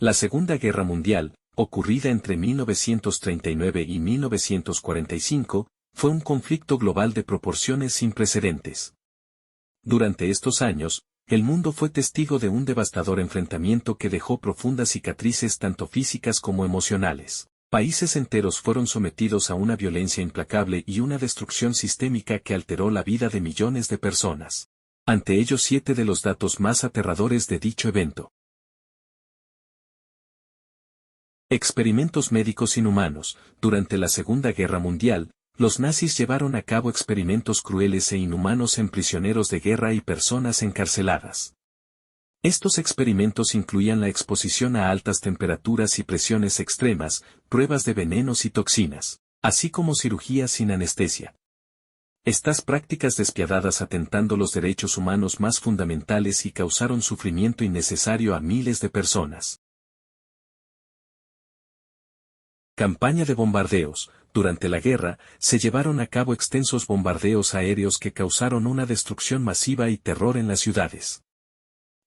La Segunda Guerra Mundial, ocurrida entre 1939 y 1945, fue un conflicto global de proporciones sin precedentes. Durante estos años, el mundo fue testigo de un devastador enfrentamiento que dejó profundas cicatrices tanto físicas como emocionales. Países enteros fueron sometidos a una violencia implacable y una destrucción sistémica que alteró la vida de millones de personas. Ante ello 7 de los datos más aterradores de dicho evento. Experimentos médicos inhumanos. Durante la Segunda Guerra Mundial, los nazis llevaron a cabo experimentos crueles e inhumanos en prisioneros de guerra y personas encarceladas. Estos experimentos incluían la exposición a altas temperaturas y presiones extremas, pruebas de venenos y toxinas, así como cirugías sin anestesia. Estas prácticas despiadadas atentando los derechos humanos más fundamentales y causaron sufrimiento innecesario a miles de personas. Campaña de bombardeos. Durante la guerra, se llevaron a cabo extensos bombardeos aéreos que causaron una destrucción masiva y terror en las ciudades.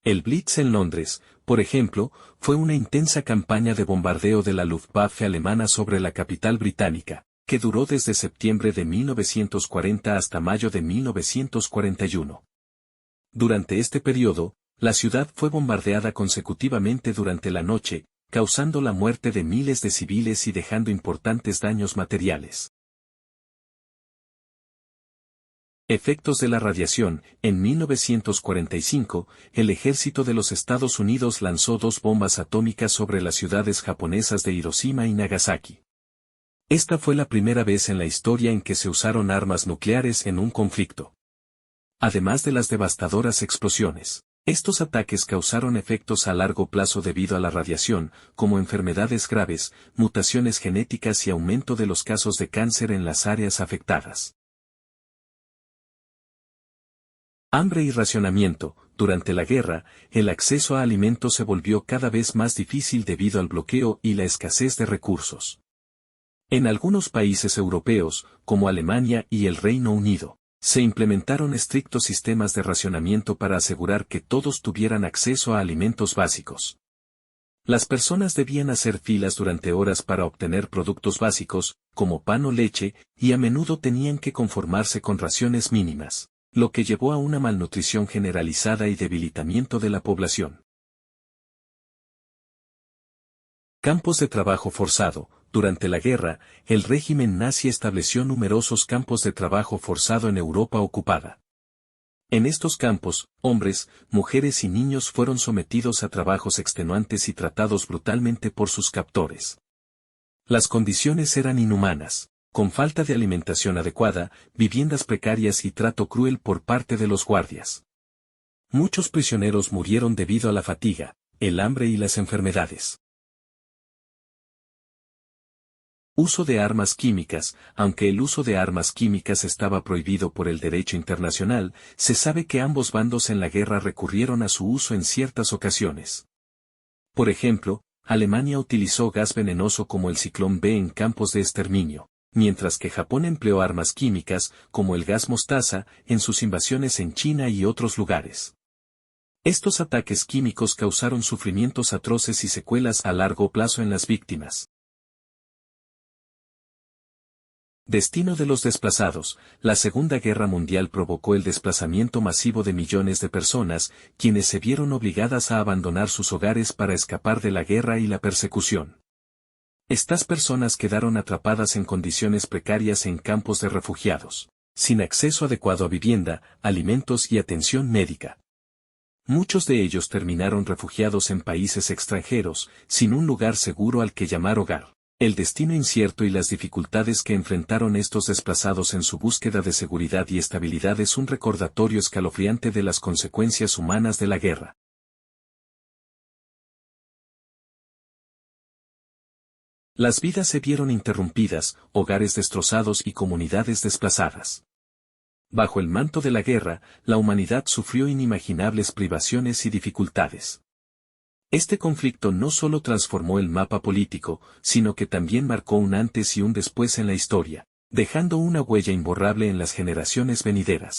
El Blitz en Londres, por ejemplo, fue una intensa campaña de bombardeo de la Luftwaffe alemana sobre la capital británica, que duró desde septiembre de 1940 hasta mayo de 1941. Durante este periodo, la ciudad fue bombardeada consecutivamente durante la noche, causando la muerte de miles de civiles y dejando importantes daños materiales. Efectos de la radiación. En 1945, el ejército de los Estados Unidos lanzó 2 bombas atómicas sobre las ciudades japonesas de Hiroshima y Nagasaki. Esta fue la primera vez en la historia en que se usaron armas nucleares en un conflicto. Además de las devastadoras explosiones, estos ataques causaron efectos a largo plazo debido a la radiación, como enfermedades graves, mutaciones genéticas y aumento de los casos de cáncer en las áreas afectadas. Hambre y racionamiento. Durante la guerra, el acceso a alimentos se volvió cada vez más difícil debido al bloqueo y la escasez de recursos. En algunos países europeos, como Alemania y el Reino Unido, se implementaron estrictos sistemas de racionamiento para asegurar que todos tuvieran acceso a alimentos básicos. Las personas debían hacer filas durante horas para obtener productos básicos, como pan o leche, y a menudo tenían que conformarse con raciones mínimas, lo que llevó a una malnutrición generalizada y debilitamiento de la población. Campos de trabajo forzado. Durante la guerra, el régimen nazi estableció numerosos campos de trabajo forzado en Europa ocupada. En estos campos, hombres, mujeres y niños fueron sometidos a trabajos extenuantes y tratados brutalmente por sus captores. Las condiciones eran inhumanas, con falta de alimentación adecuada, viviendas precarias y trato cruel por parte de los guardias. Muchos prisioneros murieron debido a la fatiga, el hambre y las enfermedades. Uso de armas químicas. Aunque el uso de armas químicas estaba prohibido por el derecho internacional, se sabe que ambos bandos en la guerra recurrieron a su uso en ciertas ocasiones. Por ejemplo, Alemania utilizó gas venenoso como el Ciclón B en campos de exterminio, mientras que Japón empleó armas químicas, como el gas mostaza, en sus invasiones en China y otros lugares. Estos ataques químicos causaron sufrimientos atroces y secuelas a largo plazo en las víctimas. Destino de los desplazados. La Segunda Guerra Mundial provocó el desplazamiento masivo de millones de personas, quienes se vieron obligadas a abandonar sus hogares para escapar de la guerra y la persecución. Estas personas quedaron atrapadas en condiciones precarias en campos de refugiados, sin acceso adecuado a vivienda, alimentos y atención médica. Muchos de ellos terminaron refugiados en países extranjeros, sin un lugar seguro al que llamar hogar. El destino incierto y las dificultades que enfrentaron estos desplazados en su búsqueda de seguridad y estabilidad es un recordatorio escalofriante de las consecuencias humanas de la guerra. Las vidas se vieron interrumpidas, hogares destrozados y comunidades desplazadas. Bajo el manto de la guerra, la humanidad sufrió inimaginables privaciones y dificultades. Este conflicto no solo transformó el mapa político, sino que también marcó un antes y un después en la historia, dejando una huella imborrable en las generaciones venideras.